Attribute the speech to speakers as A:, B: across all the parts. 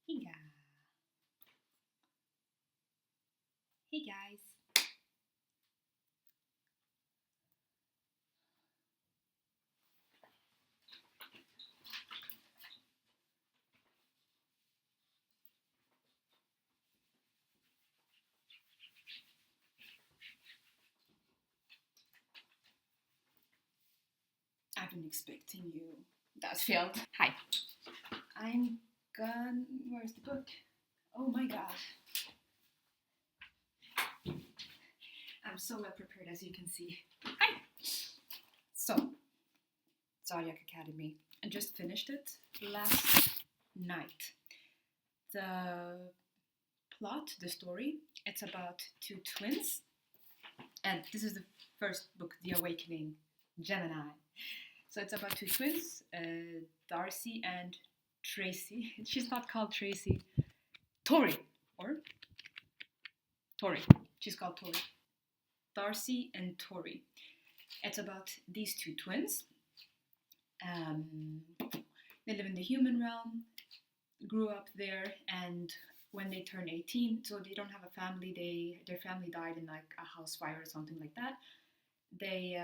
A: Hey guys. Hey guys. I've been expecting you. That failed. Hi. I'm gone. Where's the book? Oh my god. I'm so well prepared as you can see. Hi. So, Zodiac Academy. I just finished it last night. The plot, the story, it's about two twins. And this is the first book, The Awakening, Gemini. So it's about two twins, Darcy and Tracy. She's not called Tracy. Tori. Or Tori. She's called Tori. Darcy and Tori. It's about these two twins. They live in the human realm, grew up there, and when they turn 18, so they don't have a family, their family died in like a house fire or something like that. They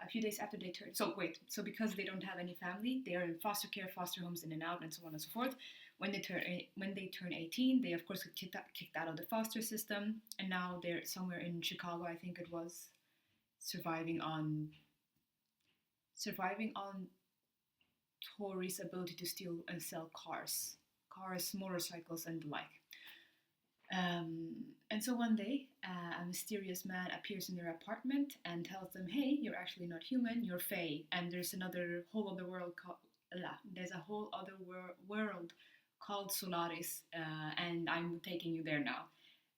A: a few days after they turn, so because they don't have any family, they are in foster care, foster homes, in and out, and so on and so forth. When they turn 18, they of course get kicked out of the foster system, and now they're somewhere in Chicago, I think it was, surviving on Tori's ability to steal and sell cars, motorcycles, and the like. And so one day, a mysterious man appears in their apartment and tells them, "Hey, you're actually not human. You're Fae, and there's a whole other world called Solaris, and I'm taking you there now."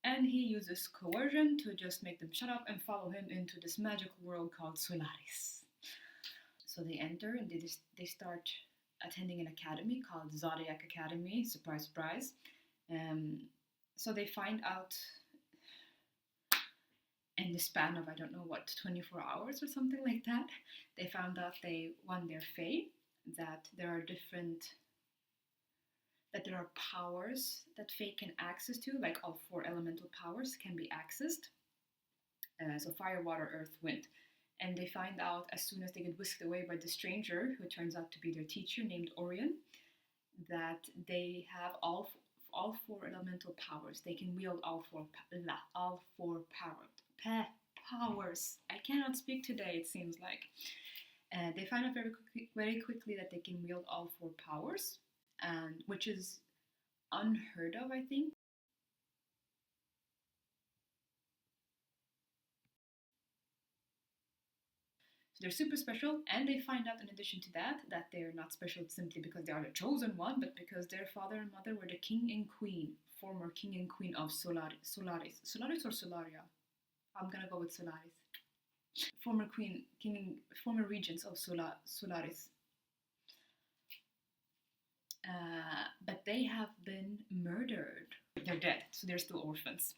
A: And he uses coercion to just make them shut up and follow him into this magical world called Solaris. So they enter and they start attending an academy called Zodiac Academy. Surprise, surprise. So they find out in the span of, I don't know what, 24 hours or something like that, they found out they won their Fae, that there are powers that Fae can access to, like all four elemental powers can be accessed. So fire, water, earth, wind. And they find out as soon as they get whisked away by the stranger, who turns out to be their teacher named Orion, that they have all four elemental powers. They can wield all four powers. I cannot speak today, it seems like. They find out very quickly that they can wield all four powers, and which is unheard of, I think. So they're super special, and they find out in addition to that they're not special simply because they are the chosen one, but because their father and mother were the king and queen, former king and queen of Solaris or Solaria. I'm gonna go with Solaris. Former regents of Solaris. But they have been murdered. They're dead, so they're still orphans.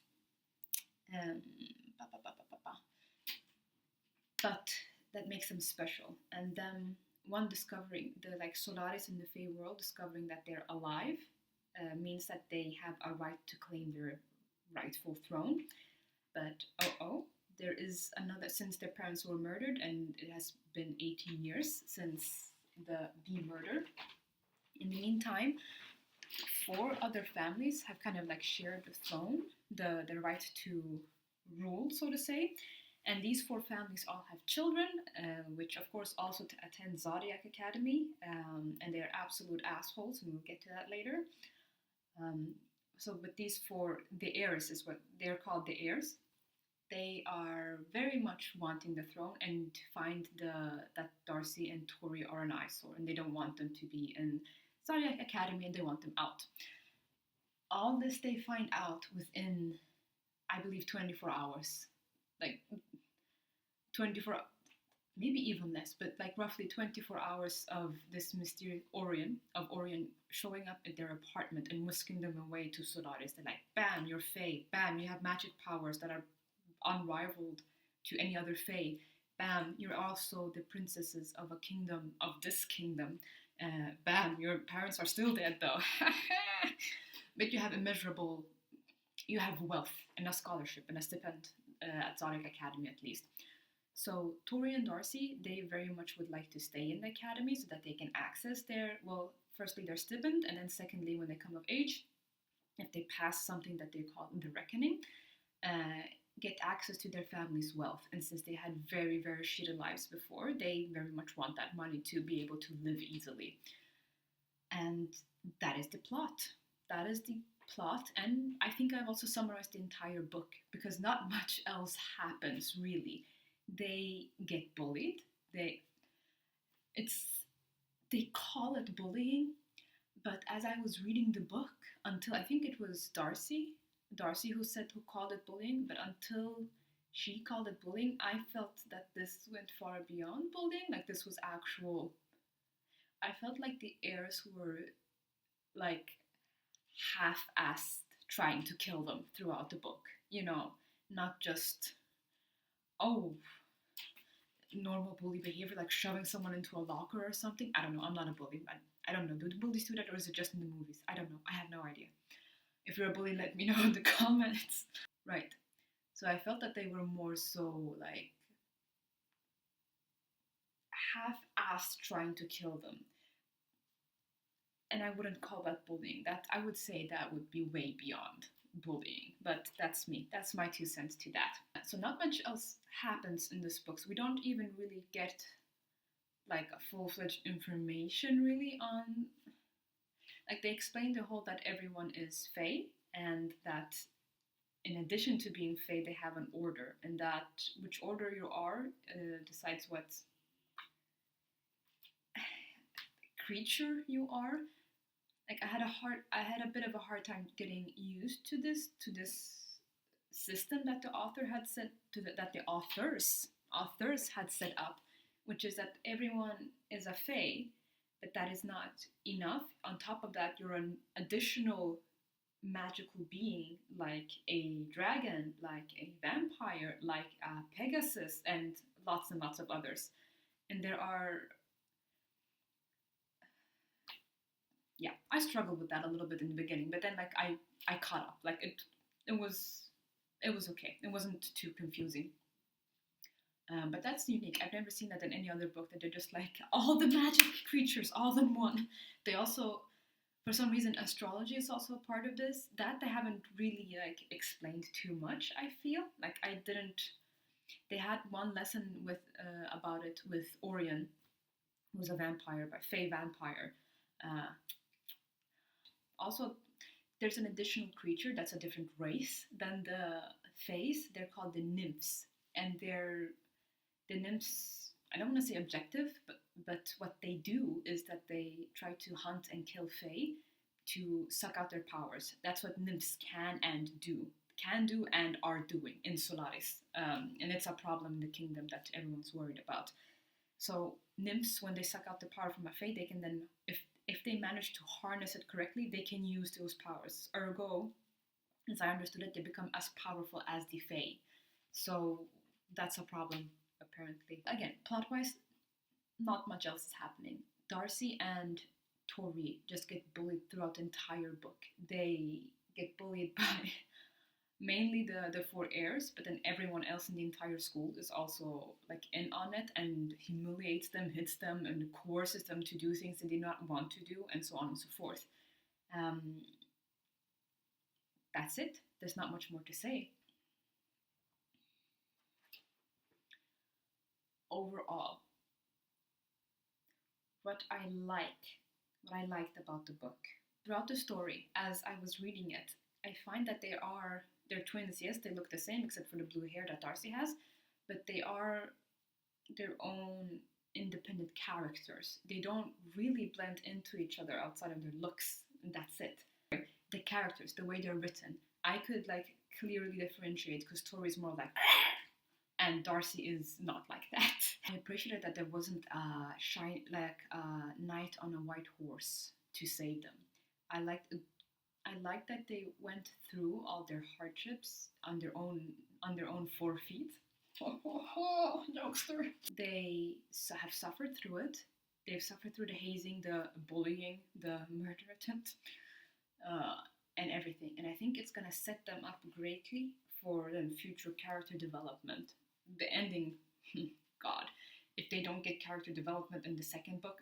A: But that makes them special. And then one discovering the Solaris in the Fey world, discovering that they're alive, means that they have a right to claim their rightful throne. But there is another, since their parents were murdered, and it has been 18 years since the murder. In the meantime, 4 other families have kind of shared the throne, the right to rule, so to say. And these 4 families all have children, which of course also attend Zodiac Academy, and they're absolute assholes, and we'll get to that later. So with these 4, the heirs is what they're called, the heirs. They are very much wanting the throne and find that Darcy and Tori are an eyesore, and they don't want them to be in Zodiac Academy, and they want them out. All this they find out within, I believe, 24 hours. 24, maybe even less, but roughly 24 hours of this mysterious Orion showing up at their apartment and whisking them away to Solaris. They're like, bam, you're Fae. Bam, you have magic powers that are unrivaled to any other Fae. Bam, you're also the princesses of this kingdom. Bam, your parents are still dead though. But you have immeasurable, you have wealth and a scholarship and a stipend at Zodiac Academy at least. So Tori and Darcy, they very much would like to stay in the academy so that they can access their, well, firstly their stipend, and then secondly, when they come of age, if they pass something that they call the reckoning, get access to their family's wealth. And since they had very, very shitty lives before, they very much want that money to be able to live easily. And that is the plot. That is the plot. And I think I've also summarized the entire book, because not much else happens really. They get bullied. They call it bullying, but as I was reading the book, until I think it was Darcy who called it bullying, but until she called it bullying, I felt that this went far beyond bullying. Like, this was actual. I felt like the heirs were like half-assed trying to kill them throughout the book. You know, not just, oh, normal bully behavior, like shoving someone into a locker or something. I don't know. I'm not a bully. I don't know. Do the bullies do that, or is it just in the movies? I don't know. I have no idea. If you're a bully, let me know in the comments. Right. So I felt that they were more so like half-assed trying to kill them. And I wouldn't call that bullying. That, I would say that would be way beyond bullying. But that's me. That's my 2 cents to that. So not much else happens in this book. So we don't even really get like a full-fledged information really on, like, they explain the whole that everyone is Fae, and that in addition to being Fae, they have an order, and that which order you are decides what creature you are. Like, I had a bit of a hard time getting used to this system that the author had set that the authors had set up, which is that everyone is a Fae, but that is not enough. On top of that, you're an additional magical being, like a dragon, like a vampire, like a Pegasus, and lots of others. And there are, yeah, I struggled with that a little bit in the beginning, but then like I caught up. Like it was okay. It wasn't too confusing. But that's unique. I've never seen that in any other book, that they're just like all the magic creatures all in one. They also, for some reason, astrology is also a part of this. That they haven't really like explained too much, I feel. Like, I didn't. They had one lesson with about it with Orion, who's a vampire, but Fae vampire. Also, there's an additional creature that's a different race than the Faes. They're called the nymphs, and the nymphs, I don't want to say objective, but what they do is that they try to hunt and kill Fae to suck out their powers. That's what nymphs can do and are doing in Solaris. And it's a problem in the kingdom that everyone's worried about. So nymphs, when they suck out the power from a Fae, they can then, if they manage to harness it correctly, they can use those powers. Ergo, as I understood it, they become as powerful as the Fae. So that's a problem, apparently. Again, plot-wise, not much else is happening. Darcy and Tori just get bullied throughout the entire book. They get bullied by mainly the 4 heirs, but then everyone else in the entire school is also like in on it and humiliates them, hits them, and coerces them to do things they did not want to do, and so on and so forth. That's it. There's not much more to say. Overall, what I liked about the book. Throughout the story, as I was reading it, I find that they're twins. Yes, they look the same except for the blue hair that Darcy has, but they are their own independent characters. They don't really blend into each other outside of their looks, and that's it. The characters, the way they're written, I could like clearly differentiate, because Tori's more like and Darcy is not like that. I appreciated that there wasn't a knight on a white horse to save them. I liked that they went through all their hardships on their own 4 feet. Jokester. They have suffered through it. They've suffered through the hazing, the bullying, the murder attempt, uh, and everything. And I think it's gonna set them up greatly for then future character development. The ending, God, if they don't get character development in the second book,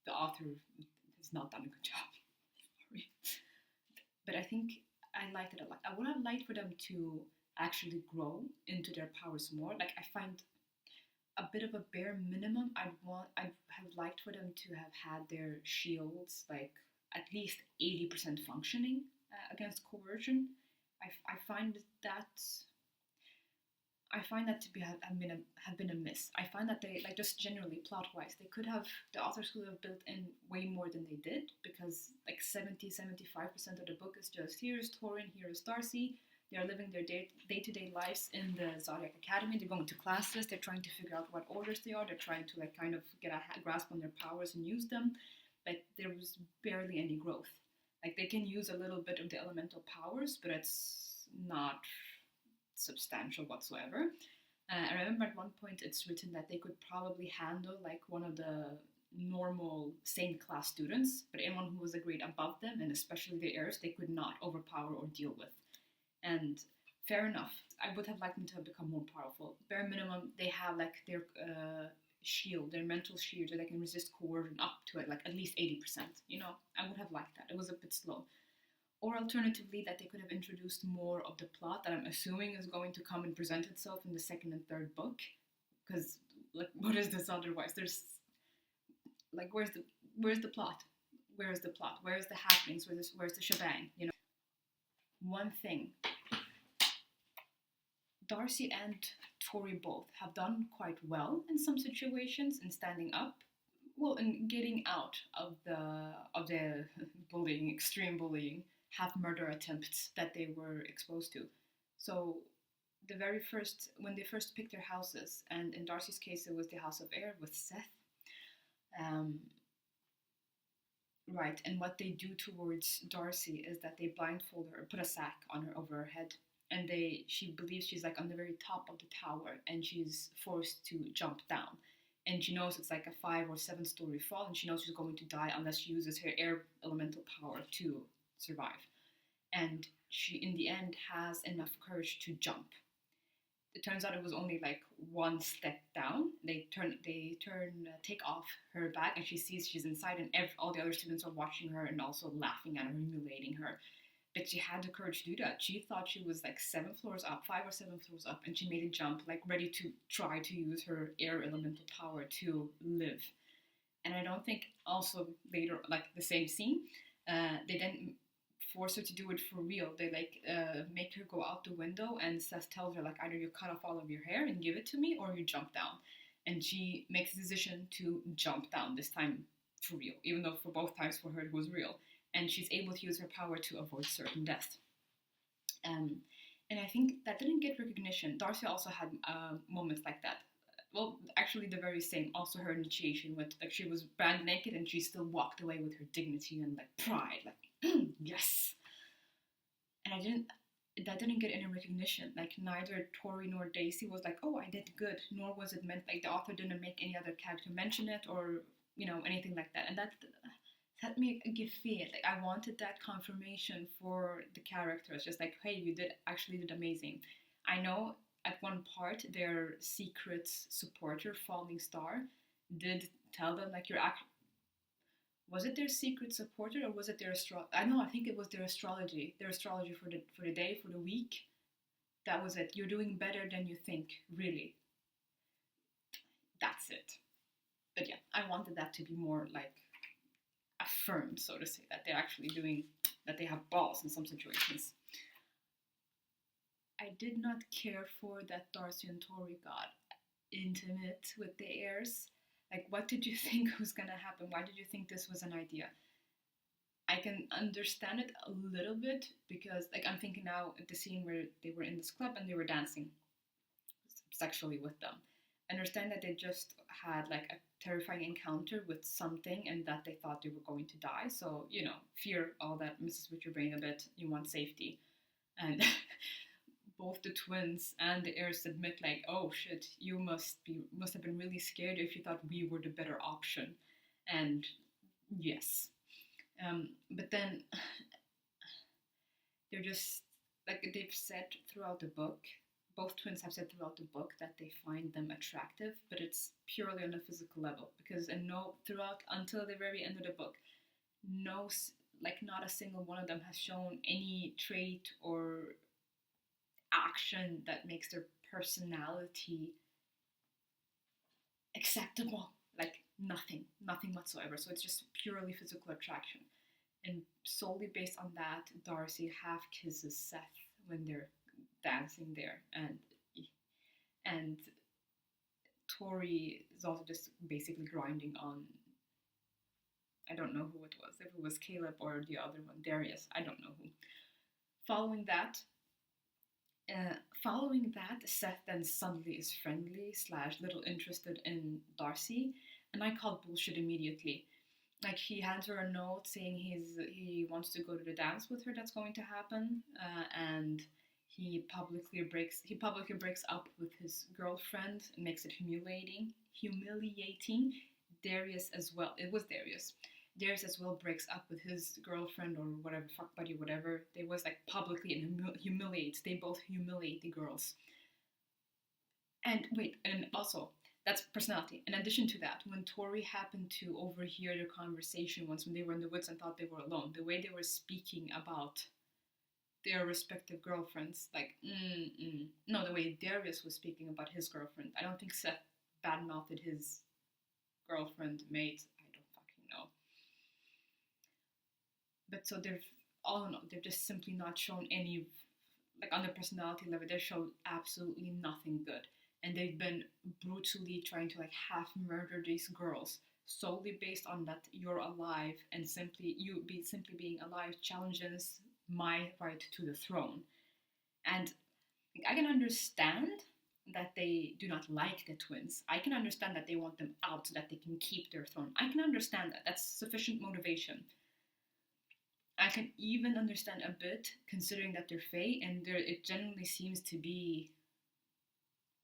A: the author has not done a good job. Sorry. But I think I liked it a lot. I would have liked for them to actually grow into their powers more. Like I find a bit of a bare minimum. I'd have liked for them to have had their shields like at least 80% functioning against coercion. I find that I find that to be have been a miss. I find that they like just generally plot wise, the authors could have built in way more than they did, because like 70-75% of the book is just here's Torin, here's Darcy. They're living their day-to-day lives in the Zodiac Academy. They're going to classes. They're trying to figure out what orders they are. They're trying to like kind of get a grasp on their powers and use them. But there was barely any growth. Like they can use a little bit of the elemental powers, but it's not substantial whatsoever. I remember at one point it's written that they could probably handle like one of the normal same class students, but anyone who was a grade above them, and especially the heirs, they could not overpower or deal with. And fair enough, I would have liked them to have become more powerful. Bare minimum, they have like their shield, their mental shield, so they can resist coercion up to it, like at least 80%. You know, I would have liked that. It was a bit slow. Or alternatively, that they could have introduced more of the plot that I'm assuming is going to come and present itself in the second and third book. Because like, what is this otherwise? There's like, where's the plot? Where's the plot? Where's the happenings? Where's the shebang? You know, one thing. Darcy and Tori both have done quite well in some situations in standing up, well, in getting out of the bullying, extreme bullying, half murder attempts that they were exposed to. So when they first picked their houses, and in Darcy's case it was the House of Air with Seth, right, and what they do towards Darcy is that they blindfold her, put a sack on her over her head, and she believes she's like on the very top of the tower, and she's forced to jump down. And she knows it's like a 5 or 7 story fall, and she knows she's going to die unless she uses her air elemental power to survive. And she, in the end, has enough courage to jump. It turns out it was only like one step down. They take off her bag, and she sees she's inside, and all the other students are watching her and also laughing at her, humiliating her. But she had the courage to do that. She thought she was like 5 or 7 floors up, and she made a jump, like ready to try to use her air elemental power to live. And I don't think also later, like the same scene, they then force her to do it for real. They like make her go out the window, and Seth tells her like either you cut off all of your hair and give it to me, or you jump down. And she makes the decision to jump down this time for real, even though for both times for her it was real. And she's able to use her power to avoid certain death. And I think that didn't get recognition. Darcy also had moments like that. Well, actually the very same. Also her initiation with, like, she was brand naked and she still walked away with her dignity and like pride, like yes. And that didn't get any recognition. Like neither Tori nor Daisy was like, oh, I did good. Nor was it meant, like the author didn't make any other character mention it or, you know, anything like that. And that let me give fear. Like I wanted that confirmation for the characters, just like, hey, you did amazing. I know at one part their secret supporter, Falling Star, did tell them like was it their secret supporter or was it their I think it was their astrology for the day, for the week. That was it. You're doing better than you think, really. That's it. But yeah, I wanted that to be more like affirmed, so to say, that they're actually that they have balls in some situations. I did not care for that Darcy and Tori got intimate with the heirs. Like, what did you think was gonna happen? Why did you think this was an idea? I can understand it a little bit because, like, I'm thinking now at the scene where they were in this club and they were dancing sexually with them. I understand that they just had like a terrifying encounter with something and that they thought they were going to die. So, you know, fear, all that messes with your brain a bit. You want safety. And both the twins and the heirs admit, like, oh shit, you must have been really scared if you thought we were the better option. And yes. But then they're just like they've said throughout the book, both twins have said throughout the book that they find them attractive, but it's purely on a physical level. Because and no, throughout until the very end of the book, no, like not a single one of them has shown any trait or action that makes their personality acceptable. Like nothing whatsoever. So it's just purely physical attraction. And solely based on that, Darcy half kisses Seth when they're dancing there, and Tori is also just basically grinding on. I don't know who it was. If it was Caleb or the other one, Darius. I don't know who. Following that, Seth then suddenly is friendly / little interested in Darcy, and I called bullshit immediately. Like he hands her a note saying he wants to go to the dance with her that's going to happen, and he publicly breaks up with his girlfriend and makes it humiliating. Darius as well. It was Darius. Darius as well breaks up with his girlfriend or whatever, fuck buddy, whatever. They was like publicly and humiliates. They both humiliate the girls. And wait, and also that's personality. In addition to that, when Tori happened to overhear their conversation once when they were in the woods and thought they were alone, the way they were speaking about their respective girlfriends, like, no, the way Darius was speaking about his girlfriend. I don't think Seth badmouthed his girlfriend, mate. I don't fucking know. But so they've just simply not shown any, like on the personality level, they've shown absolutely nothing good. And they've been brutally trying to like half murder these girls solely based on that you're alive, and simply being alive challenges my right to the throne. And I can understand that they do not like the twins. I can understand that they want them out so that they can keep their throne. I can understand that. That's sufficient motivation. I can even understand a bit, considering that they're Fae, and it generally seems to be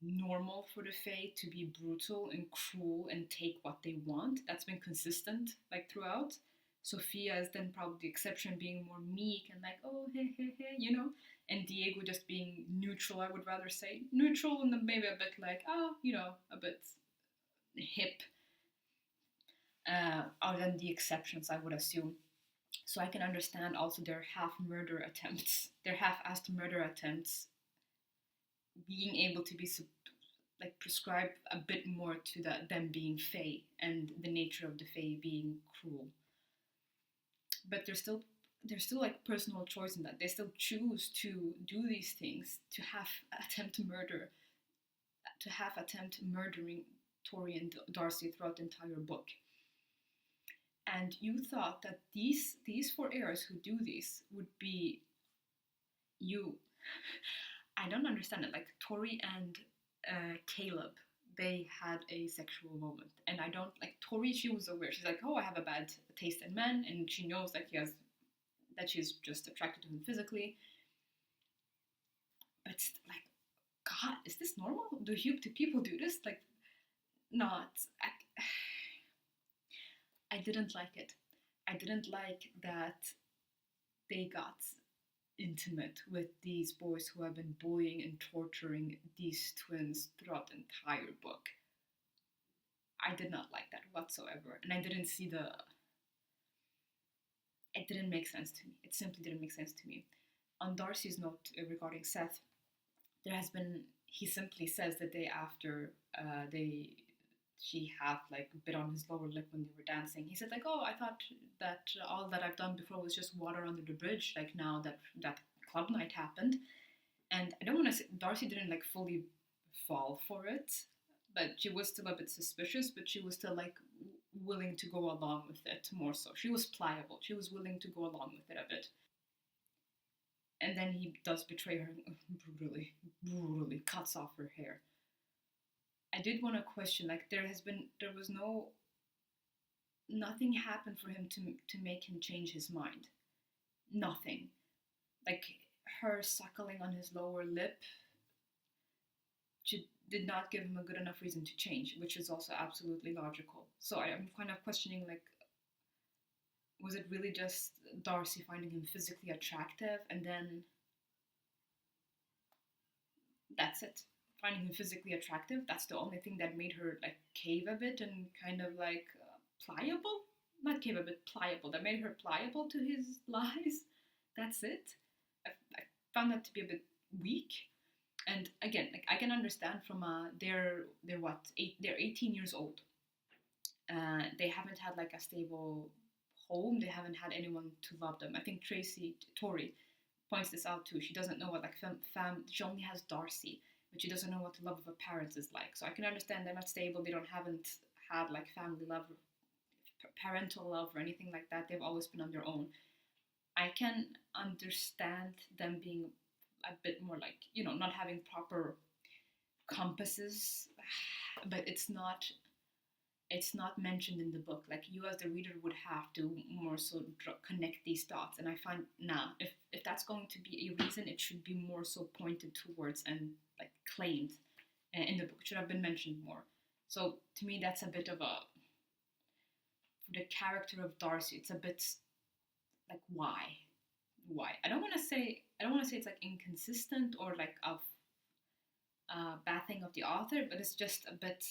A: normal for the Fae to be brutal and cruel and take what they want. That's been consistent, like, throughout. Sophia is then probably the exception, being more meek and like, oh, hey, you know? And Diego just being neutral, I would rather say. Neutral and then maybe a bit like, oh, you know, a bit hip. Other than the exceptions, I would assume. So I can understand also their half-assed murder attempts being able to be like prescribed a bit more to them being Fae and the nature of the Fae being cruel. But there's still like personal choice in that. They still choose to do these things, to attempt murdering Tori and Darcy throughout the entire book. And you thought that these 4 heirs who do this would be you. I don't understand it. Like Tori and Caleb, they had a sexual moment, and I don't like Tori. She was aware. She's like, oh, I have a bad taste in men, and she knows that she's just attracted to him physically. But like, God, is this normal? Do people do this? Like, not. I didn't like it. I didn't like that they got intimate with these boys who have been bullying and torturing these twins throughout the entire book. I did not like that whatsoever. And I didn't see it didn't make sense to me. It simply didn't make sense to me. On Darcy's note regarding Seth, he simply says the day after she had like bit on his lower lip when they were dancing. He said like, oh, I thought that all that I've done before was just water under the bridge, like now that club night happened. And I don't want to say Darcy didn't like fully fall for it, but she was still a bit suspicious, but she was still like willing to go along with it more so. She was pliable. She was willing to go along with it a bit. And then he does betray her brutally cuts off her hair. I did want to question, like, nothing happened for him to make him change his mind. Nothing. Like, her suckling on his lower lip did not give him a good enough reason to change, which is also absolutely logical. So I'm kind of questioning, like, was it really just Darcy finding him physically attractive, and then that's it? Finding him physically attractive, that's the only thing that made her like cave a bit and kind of like pliable? Not cave a bit, pliable. That made her pliable to his lies. That's it. I found that to be a bit weak. And again, like I can understand from they're what they're 18 years old. They haven't had like a stable home. They haven't had anyone to love them. I think Tori points this out too. She doesn't know what like she only has Darcy, but she doesn't know what the love of a parent is like. So I can understand they're not stable. They haven't had like family love, parental love, or anything like that. They've always been on their own. I can understand them being a bit more like, not having proper compasses, but it's not mentioned in the book. Like, you as the reader would have to more so connect these dots. And I find now, if that's going to be a reason, it should be more so pointed towards and like claimed in the book. It should have been mentioned more. So to me, that's a bit of a, for the character of Darcy, it's a bit like, why? I don't want to say it's like inconsistent or like of bad thing of the author, but it's just a bit,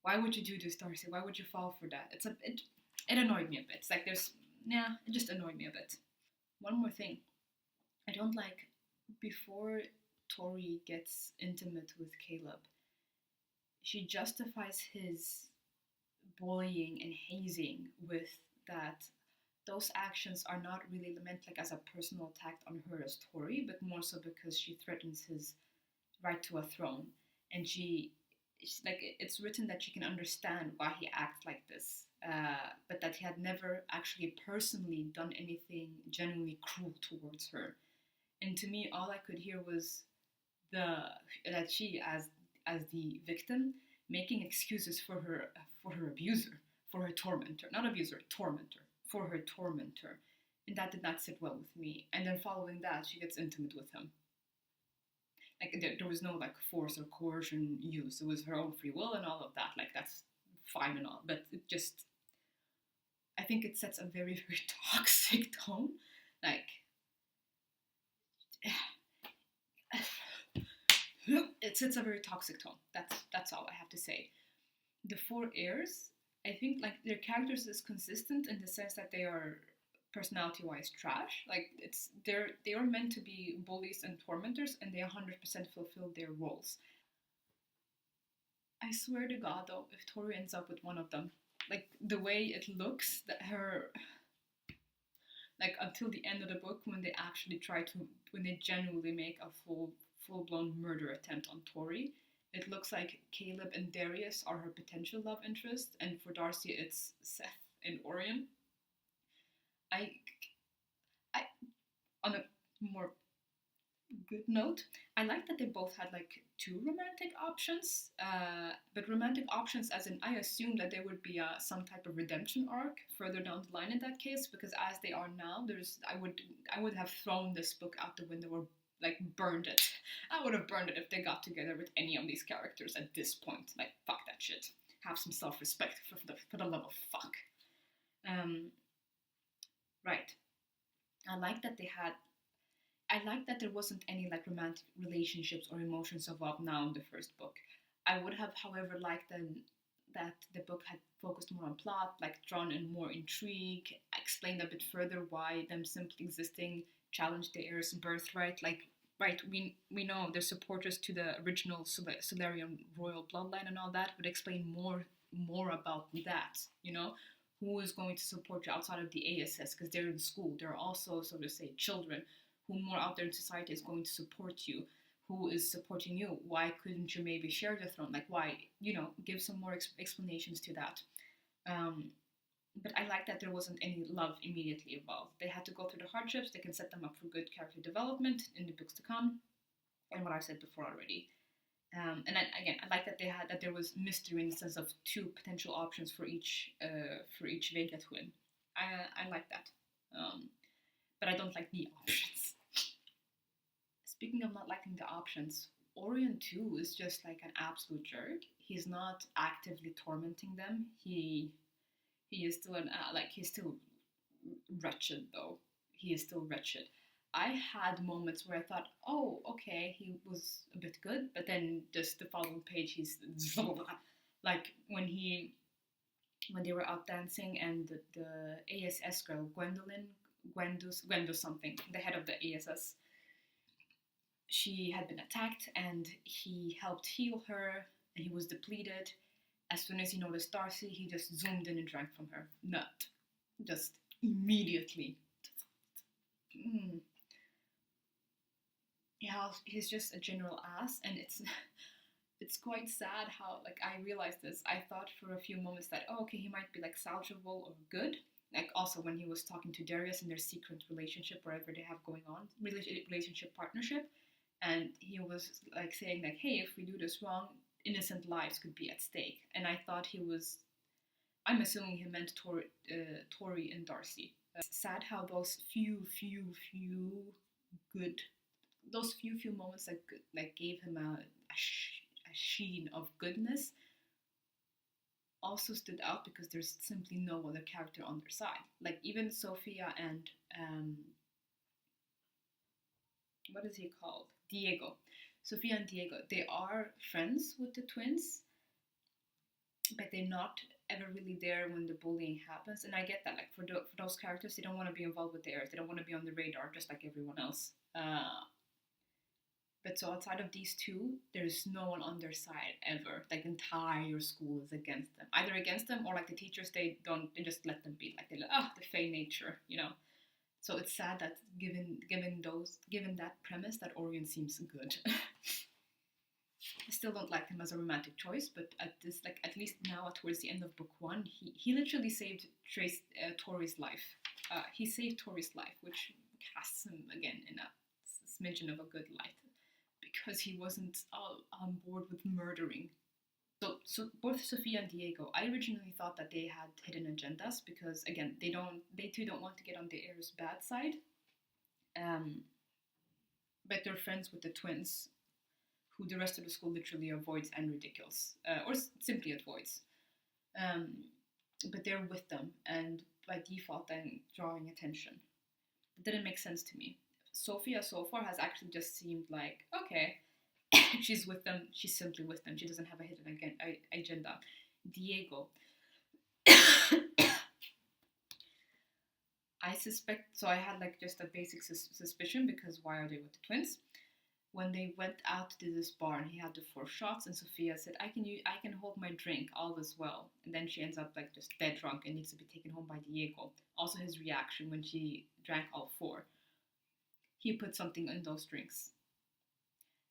A: why would you do this, Darcy? Why would you fall for that? It annoyed me a bit. It's like it just annoyed me a bit. One more thing. I don't like, before Tori gets intimate with Caleb, she justifies his bullying and hazing with that those actions are not really meant like as a personal attack on her as Tori, but more so because she threatens his right to a throne. And like, it's written that she can understand why he acts like this, but that he had never actually personally done anything genuinely cruel towards her. And to me, all I could hear was that she, as the victim, making excuses for her abuser, for her tormentor, not abuser, tormentor, for her tormentor, and that did not sit well with me. And then following that, she gets intimate with him. Like, there was no like force or coercion used. It was her own free will and all of that. Like, that's fine and all, but it just, I think it sets a very, very toxic tone. Like, it sets a very toxic tone. That's all I have to say. The four heirs, I think like their characters is consistent in the sense that they are personality-wise trash. Like, they are meant to be bullies and tormentors, and they 100% fulfill their roles. I swear to God, though, if Tori ends up with one of them, like the way it looks, that her, like until the end of the book, when they genuinely make a full-blown murder attempt on Tori, it looks like Caleb and Darius are her potential love interest, and for Darcy, it's Seth and Orion. I, on a more good note, I like that they both had like two romantic options, but romantic options as in, I assume that there would be some type of redemption arc further down the line in that case, because as they are now, I would have thrown this book out the window or like burned it. I would have burned it if they got together with any of these characters at this point. Like, fuck that shit. Have some self-respect for the love of fuck. Right. I like that there wasn't any like romantic relationships or emotions involved now in the first book. I would have, however, liked that the book had focused more on plot, like drawn in more intrigue, explained a bit further why them simply existing challenged the heir's birthright. Like, right, we know they're supporters to the original Solarian royal bloodline and all that, but explain more about that, who is going to support you outside of the ASS, because they're in school. They're also, so to say, children who more out there in society is going to support you, who is supporting you. Why couldn't you maybe share the throne? Like, why, give some more explanations to that. But I like that there wasn't any love immediately involved. They had to go through the hardships. They can set them up for good character development in the books to come, and what I said before already. And I like that there was mystery in the sense of two potential options for each Vega twin. I like that, but I don't like the options. Speaking of not liking the options, Orion too is just like an absolute jerk. He's not actively tormenting them. He is still he's still wretched though. He is still wretched. I had moments where I thought, oh, okay, he was a bit good, but then just the following page, he's like when they were out dancing and the ASS girl, Gwendo something, the head of the ASS, she had been attacked and he helped heal her and he was depleted. As soon as he noticed Darcy, he just zoomed in and drank from her. Nut. Just immediately. Yeah, he's just a general ass, and it's quite sad how, like, I realized this. I thought for a few moments that, oh, okay, he might be like salvageable or good. Like also when he was talking to Darius in their secret relationship, wherever they have going on, relationship partnership, and he was like saying like, hey, if we do this wrong, innocent lives could be at stake. And I thought he was, I'm assuming he meant Tori and Darcy. Sad how those few good, those few moments that like gave him a sheen of goodness also stood out because there's simply no other character on their side. Like even Sophia and what is he called? Diego. Sophia and Diego, they are friends with the twins, but they're not ever really there when the bullying happens. And I get that, like for those characters, they don't want to be involved with theirs. They don't want to be on the radar, just like everyone else. But so outside of these two, there's no one on their side ever. Like the entire school is against them, either against them or like the teachers. They just let them be. Like they the fey nature, you know. So it's sad that given that premise, that Orion seems good. I still don't like him as a romantic choice, but at least now towards the end of book one, he literally saved Tori's life. He saved Tori's life, which casts him again in a smidgen of a good light, because he wasn't on board with murdering. So both Sophia and Diego, I originally thought that they had hidden agendas because again they too don't want to get on the heir's bad side. But they're friends with the twins, who the rest of the school literally avoids and ridicules, or simply avoids. But they're with them, and by default then drawing attention. It didn't make sense to me. Sophia so far has actually just seemed like, okay, she's with them, she's simply with them, she doesn't have a hidden agenda. Diego, I suspect, so I had like just a basic suspicion, because why are they with the twins? When they went out to this bar and he had the 4 shots, and Sophia said, I can hold my drink, all is well. And then she ends up like just dead drunk and needs to be taken home by Diego. Also his reaction when she drank all 4. He put something in those drinks.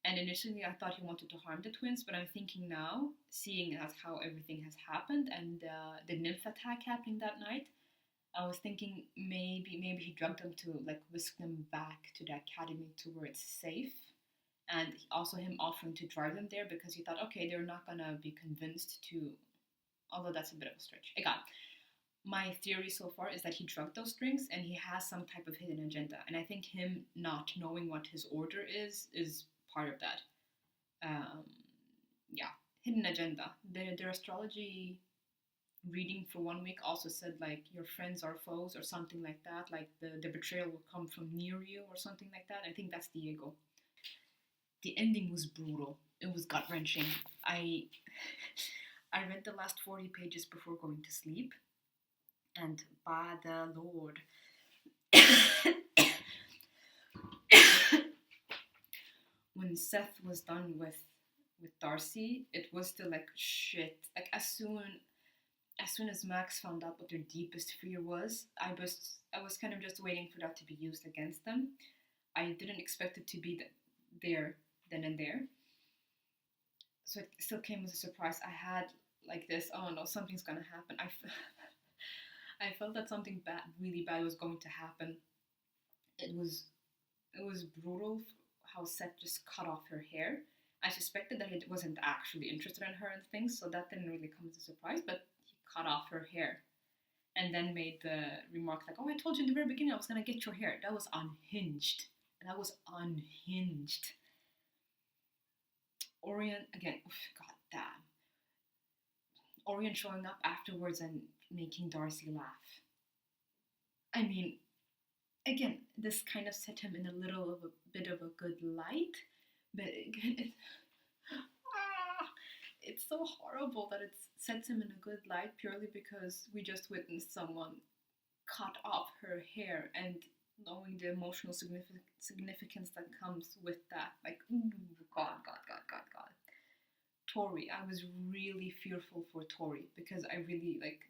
A: And initially I thought he wanted to harm the twins, but I'm thinking now, seeing as how everything has happened and the nymph attack happening that night, I was thinking maybe he drugged them to like whisk them back to the academy to where it's safe. And also him offering to drive them there because he thought, okay, they're not gonna be convinced to, although that's a bit of a stretch. Again, my theory so far is that he drugged those drinks and he has some type of hidden agenda. And I think him not knowing what his order is part of that. Yeah, hidden agenda. Their astrology reading for 1 week also said like your friends are foes or something like that. Like the betrayal will come from near you or something like that. I think that's Diego. The ending was brutal. It was gut-wrenching. I read the last 40 pages before going to sleep, and by the Lord, when Seth was done with Darcy, it was still like shit. Like as soon as Max found out what their deepest fear was, I was kind of just waiting for that to be used against them. I didn't expect it to be there then and there. So it still came as a surprise. I had like this, oh no, something's gonna happen. I felt that something bad, really bad, was going to happen. It was brutal how Seth just cut off her hair. I suspected that he wasn't actually interested in her and things, so that didn't really come as a surprise, but he cut off her hair and then made the remark like, oh, I told you in the very beginning I was gonna get your hair. That was unhinged. and I was unhinged. Orion again, oof, god damn. Orion showing up afterwards and making Darcy laugh. I mean, again, this kind of set him in a little of a bit of a good light, but again, it's so horrible that it sets him in a good light purely because we just witnessed someone cut off her hair, and knowing the emotional significance that comes with that, like, ooh, God, God, God, God, God. Tori, I was really fearful for Tori because I really like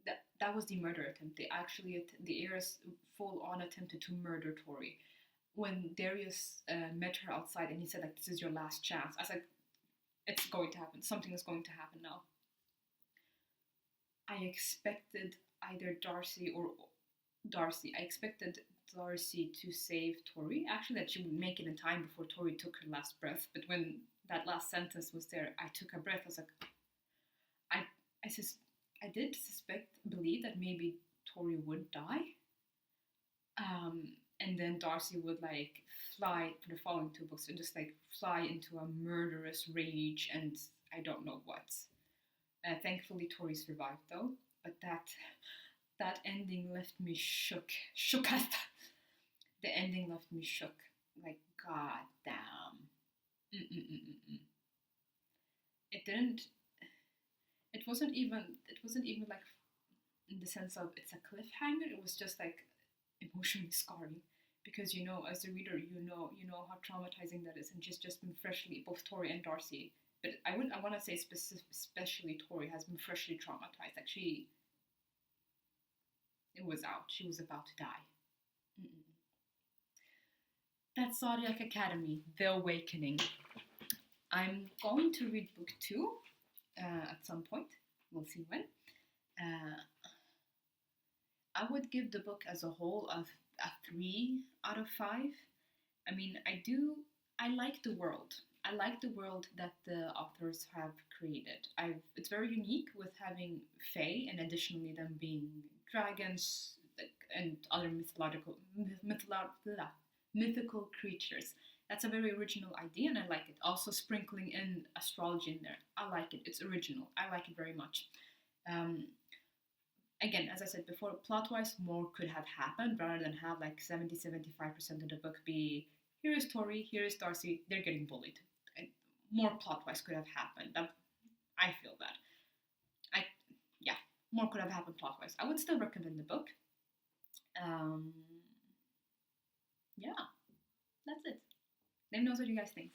A: that. That was the murder attempt. They actually, the heirs full on attempted to murder Tori. When Darius met her outside and he said like, "This is your last chance," I was like, "It's going to happen. Something is going to happen now." I expected either Darcy or Darcy. I expected Darcy to save Tori. Actually, that she would make it in time before Tori took her last breath. But when that last sentence was there, I took a breath. I was like, I, I did believe that maybe Tori would die. And then Darcy would like fly for the following two books and just like fly into a murderous rage and I don't know what. Thankfully, Tori survived though, but that ending left me shook. The ending left me shook. Like, god damn. It didn't. It wasn't even like in the sense of it's a cliffhanger. It was just like emotionally scarring because as a reader, you know how traumatizing that is, and she's just been freshly, both Tori and Darcy. But I want to say especially Tori has been freshly traumatized. Like it was out. She was about to die. That's Zodiac Academy, The Awakening. I'm going to read book 2 at some point. We'll see when. I would give the book as a whole a 3 out of 5. I mean, I like the world. I like the world that the authors have created. It's very unique with having fae and additionally them being dragons and other mythical creatures. That's a very original idea and I like it. Also sprinkling in astrology in there. I like it. It's original. I like it very much. Again, as I said before, plot-wise, more could have happened rather than have like 70-75% of the book be here is Tori, here is Darcy, they're getting bullied. More plot-wise could have happened. I feel that. Yeah, more could have happened plot-wise. I would still recommend the book. Yeah, that's it. Let me know what you guys think.